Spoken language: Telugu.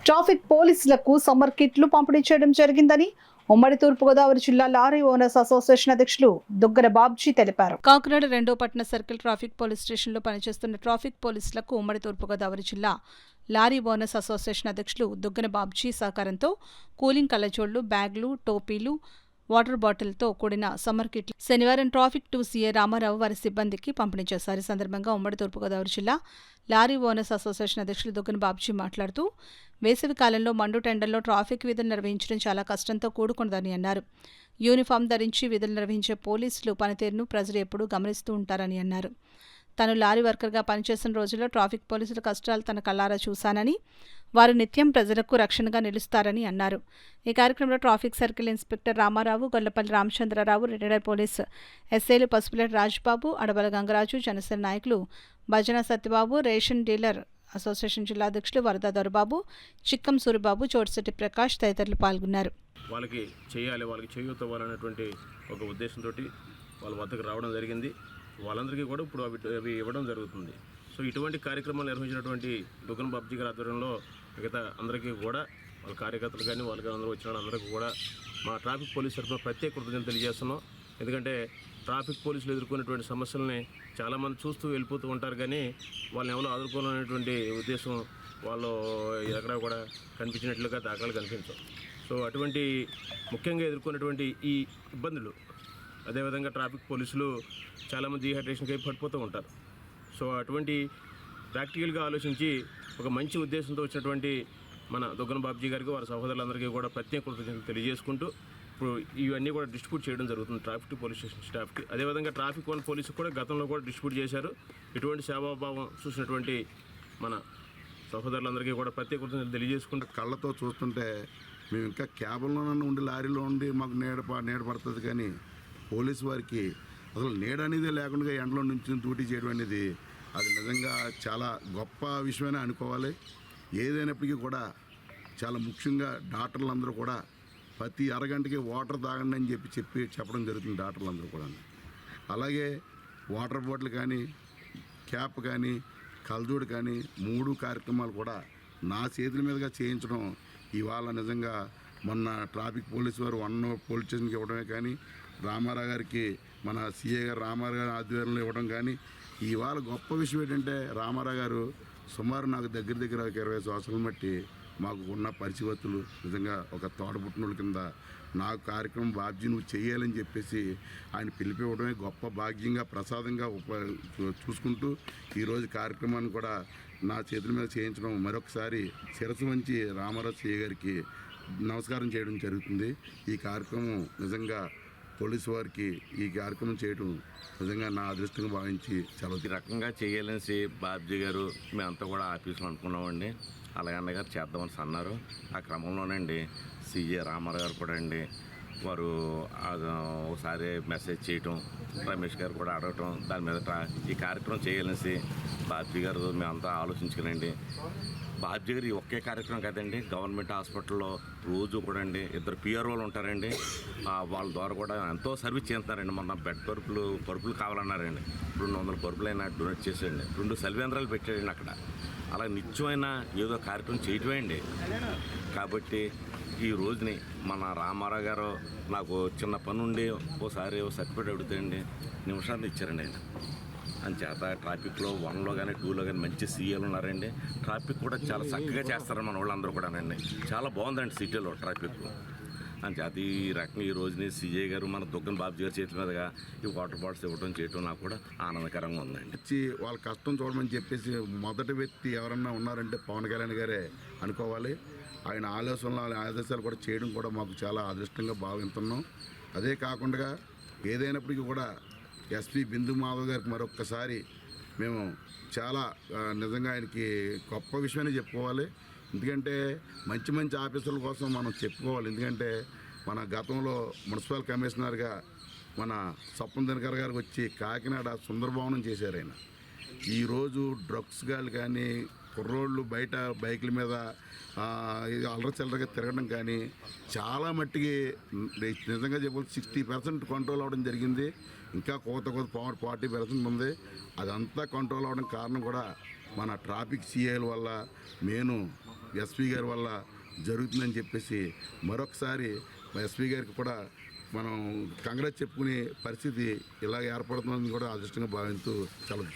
ట్రాఫిక్ పోలీసులకు సమ్మర్ కిట్లు పంపిణీ చేయడం జరిగిందని ఉమ్మడి తూర్పుగోదావరి జిల్లా లారీ ఓనర్స్ అసోసియేషన్ అధ్యక్షులు దుగ్గన బాబ్జీ తెలిపారు. కాకినాడ 2వ పట్టణ సర్కిల్ ట్రాఫిక్ పోలీస్ స్టేషన్లో పనిచేస్తున్న ట్రాఫిక్ పోలీసులకు ఉమ్మడి తూర్పుగోదావరి జిల్లా లారీ ఓనర్స్ అసోసియేషన్ అధ్యక్షులు దుగ్గన బాబ్జీ సహకారంతో కూలింగ్ కళ్ళజోళ్లు, బ్యాగులు, టోపీలు, వాటర్ బాటిల్తో కూడిన సమ్మర్ కిట్లు శనివారం ట్రాఫిక్ 2 సీఏ రామారావు వారి సిబ్బందికి పంపిణీ చేశారు. ఈ సందర్భంగా ఉమ్మడి తూర్పుగోదావరి జిల్లా లారీ ఓనర్స్ అసోసియేషన్ అధ్యక్షులు దుగ్గన బాబ్జీ మాట్లాడుతూ వేసవి కాలంలో మండుటెండల్లో ట్రాఫిక్ విధులు నిర్వహించడం చాలా కష్టంతో కూడుకున్నదని అన్నారు. యూనిఫామ్ ధరించి విధులు నిర్వహించే పోలీసులు పనితీరును ప్రజలు ఎప్పుడూ గమనిస్తూ ఉంటారని అన్నారు. తాను లారీ వర్కర్గా పనిచేసిన రోజుల్లో ట్రాఫిక్ పోలీసుల కష్టాలు తన కళ్లారా చూశానని, వారు నిత్యం ప్రజలకు రక్షణగా నిలుస్తారని అన్నారు. ఈ కార్యక్రమంలో traffic circle inspector Ramarao, Gollapalli Ramachandrarao, retired police ఎస్ఐలు పసుపులేటి రాజబాబు, అడబల గంగరాజు, జనసేన నాయకులు భజన సత్యబాబు, రేషన్ డీలర్ అసోసియేషన్ జిల్లా అధ్యక్షులు వరద దొరబాబు, చిక్కం సూరిబాబు, చోటిశెట్టి ప్రకాష్ తదితరులు పాల్గొన్నారు. వాళ్ళకి చేయాలి, వాళ్ళకి చేయూతవ్వాలనేటువంటి ఒక ఉద్దేశంతో వాళ్ళ వద్దకు రావడం జరిగింది. వాళ్ళందరికీ కూడా ఇప్పుడు అవి ఇవ్వడం జరుగుతుంది. సో ఇటువంటి కార్యక్రమాలు నిర్వహించినటువంటి దుగ్గన బాబ్జీ గారి ఆధ్వర్యంలో మిగతా అందరికీ కూడా వాళ్ళ కార్యకర్తలు కానీ వాళ్ళకి అందరూ వచ్చిన అందరికీ కూడా మా ట్రాఫిక్ పోలీస్ తరఫున ప్రత్యేక కృతజ్ఞతలు తెలియజేస్తున్నాం. ఎందుకంటే ట్రాఫిక్ పోలీసులు ఎదుర్కొనేటువంటి సమస్యలని చాలామంది చూస్తూ వెళ్ళిపోతూ ఉంటారు, కానీ వాళ్ళని ఎవరో ఆదుకోవాలనేటువంటి ఉద్దేశం వాళ్ళు ఎక్కడ కూడా కనిపించినట్లుగా దాఖలు కనిపించవు. సో అటువంటి ముఖ్యంగా ఎదుర్కొనేటువంటి ఈ ఇబ్బందులు, అదేవిధంగా ట్రాఫిక్ పోలీసులు చాలామంది డీహైడ్రేషన్కి పడిపోతూ ఉంటారు. సో అటువంటి ప్రాక్టికల్గా ఆలోచించి ఒక మంచి ఉద్దేశంతో వచ్చినటువంటి మన దుగ్గన బాబ్జీ గారికి, వారి సహోదరులందరికీ కూడా ప్రత్యేక కృతజ్ఞతలు తెలియజేసుకుంటూ ఇప్పుడు ఇవన్నీ కూడా డిస్ట్రిబ్యూట్ చేయడం జరుగుతుంది ట్రాఫిక్ పోలీస్ స్టేషన్ స్టాఫ్కి. అదేవిధంగా ట్రాఫిక్ 1 పోలీసు కూడా గతంలో కూడా డిస్ట్రిబ్యూట్ చేశారు. ఇటువంటి సేవాభావం చూసినటువంటి మన సహోదరులందరికీ కూడా ప్రత్యేక కృతజ్ఞతలు తెలియజేసుకుంటూ, కళ్ళతో చూస్తుంటే మేము ఇంకా క్యాబుల్లోనన్నా ఉండి లారీలో ఉండి మాకు నీడ పడుతుంది, కానీ పోలీసు వారికి అసలు నీడ అనేది లేకుండా ఎండలో నుంచి డ్యూటీ చేయడం అనేది అది నిజంగా చాలా గొప్ప విషయమని అనుకోవాలి. ఏదైనప్పటికీ కూడా చాలా ముఖ్యంగా డాక్టర్లందరూ కూడా ప్రతి అరగంటకి వాటర్ తాగండి అని చెప్పడం జరుగుతుంది డాక్టర్లందరూ కూడా. అలాగే వాటర్ బాటిల్ కానీ, క్యాప్ కానీ, కల్జోడు కానీ 3 కార్యక్రమాలు కూడా నా చేతుల మీదుగా చేయించడం ఇవాళ నిజంగా మొన్న ట్రాఫిక్ పోలీసు వారు 1 పోలీస్ స్టేషన్కి ఇవ్వడమే కానీ, రామారావు గారికి మన సిఏ గారు రామారావు గారి ఆధ్వర్యంలో ఇవ్వడం కానీ, ఇవాళ గొప్ప విషయం ఏంటంటే రామారావు గారు సుమారు నాకు దగ్గర 20 సంవత్సరాలు బట్టి మాకు ఉన్న పరిచయవత్తులు, నిజంగా ఒక తోడబుట్టినోళ్ళ కింద నాకు కార్యక్రమం బాబ్జీ నువ్వు చేయాలని చెప్పేసి ఆయన పిలిపివ్వడమే గొప్ప భాగ్యంగా ప్రసాదంగా చూసుకుంటూ ఈరోజు కార్యక్రమాన్ని కూడా నా చేతుల మీద చేయించడం మరొకసారి శిరస్సు వంచి రామారావు సిఏ గారికి నమస్కారం చేయడం జరుగుతుంది. ఈ కార్యక్రమం నిజంగా పోలీసు వారికి ఈ కార్యక్రమం చేయడం నిజంగా నా అదృష్టంగా భావించి చాలా ఈ రకంగా చేయాలనేసి బాబ్జీ గారు మేమంతా కూడా ఆఫీసులో అనుకున్నామండి. అలాగే అన్నగారు చేద్దామని అన్నారు. ఆ క్రమంలోనండి సిఏ రామారావు గారు కూడా అండి వారు ఒకసారి మెసేజ్ చేయటం, రమేష్ గారు కూడా అడగటం, దాని మీద ఈ కార్యక్రమం చేయాలనేసి బాబ్జీ గారు మేమంతా ఆలోచించుకునండి. బాబ్జీ గారు ఈ ఒకే కార్యక్రమం కదండి, గవర్నమెంట్ హాస్పిటల్లో రోజు కూడా అండి 2 పిఆర్ఓలు ఉంటారండి. వాళ్ళ ద్వారా కూడా ఎంతో సర్వీస్ చేస్తారండి. మొన్న బెడ్ పరుపులు కావాలన్నారండి, 200 పరుపులు అయినా డొనేట్ చేసేయండి. 2 సెల్వేంద్రాలు పెట్టాడండి అక్కడ. అలా నిత్యమైన ఏదో కార్యక్రమం చేయటమే అండి. కాబట్టి ఈ రోజుని మన రామారావు గారు నాకు చిన్న పని ఉండి ఓసారి సర్టిఫికేట్ అడుగుతాయండి, నిమిషాలు ఇచ్చారండి ఆయన. అంచేత ట్రాఫిక్లో 1లో కానీ 2లో కానీ మంచి సీఏలు ఉన్నారండి. ట్రాఫిక్ కూడా చాలా చక్కగా చేస్తారని మన వాళ్ళందరూ కూడానండి. చాలా బాగుందండి సిటీలో ట్రాఫిక్. అంచేత ఈ రకంగా ఈ రోజుని సీఏ గారు మన దుగ్గన బాబ్జీ గారి చేతుల మీదుగా ఈ వాటర్ బాటిల్స్ ఇవ్వడం చేయడం నాకు కూడా ఆనందకరంగా ఉందండి. వాళ్ళ కష్టం చూడమని చెప్పేసి మొదటి వ్యక్తి ఎవరన్నా ఉన్నారంటే పవన్ కళ్యాణ్ గారే అనుకోవాలి. ఆయన ఆదేశాలు కూడా చేయడం కూడా మాకు చాలా అదృష్టంగా భావిస్తున్నాం. అదే కాకుండా ఏదైనప్పటికీ కూడా ఎస్పీ బిందు మాధవ్ గారికి మరొక్కసారి మేము చాలా నిజంగా ఆయనకి గొప్ప విషయాన్ని చెప్పుకోవాలి. ఎందుకంటే మంచి ఆఫీసర్ల కోసం మనం చెప్పుకోవాలి. ఎందుకంటే మన గతంలో మున్సిపల్ కమిషనర్గా మన సప్పన్ దినకర్ గారికి వచ్చి కాకినాడ సుందరభవనం చేశారు ఆయన. ఈరోజు డ్రగ్స్ గాళ్ళు కానీ, కుర్రోళ్ళు బయట బైకుల మీద అల్లరచిల్లరగా తిరగడం కానీ చాలా మట్టికి నిజంగా చెప్పాలి 60% కంట్రోల్ అవ్వడం జరిగింది. ఇంకా కోత 40% ఉంది. అదంతా కంట్రోల్ అవ్వడం కారణం కూడా మన ట్రాఫిక్ సిఐల వల్ల, ఎస్పీ గారి వల్ల జరుగుతుందని చెప్పేసి మరొకసారి ఎస్పీ గారికి కూడా మనం కంగ్రాట్స్ చెప్పుకునే పరిస్థితి ఇలా ఏర్పడుతుందని కూడా అదృష్టంగా భావిస్తూ సెలవు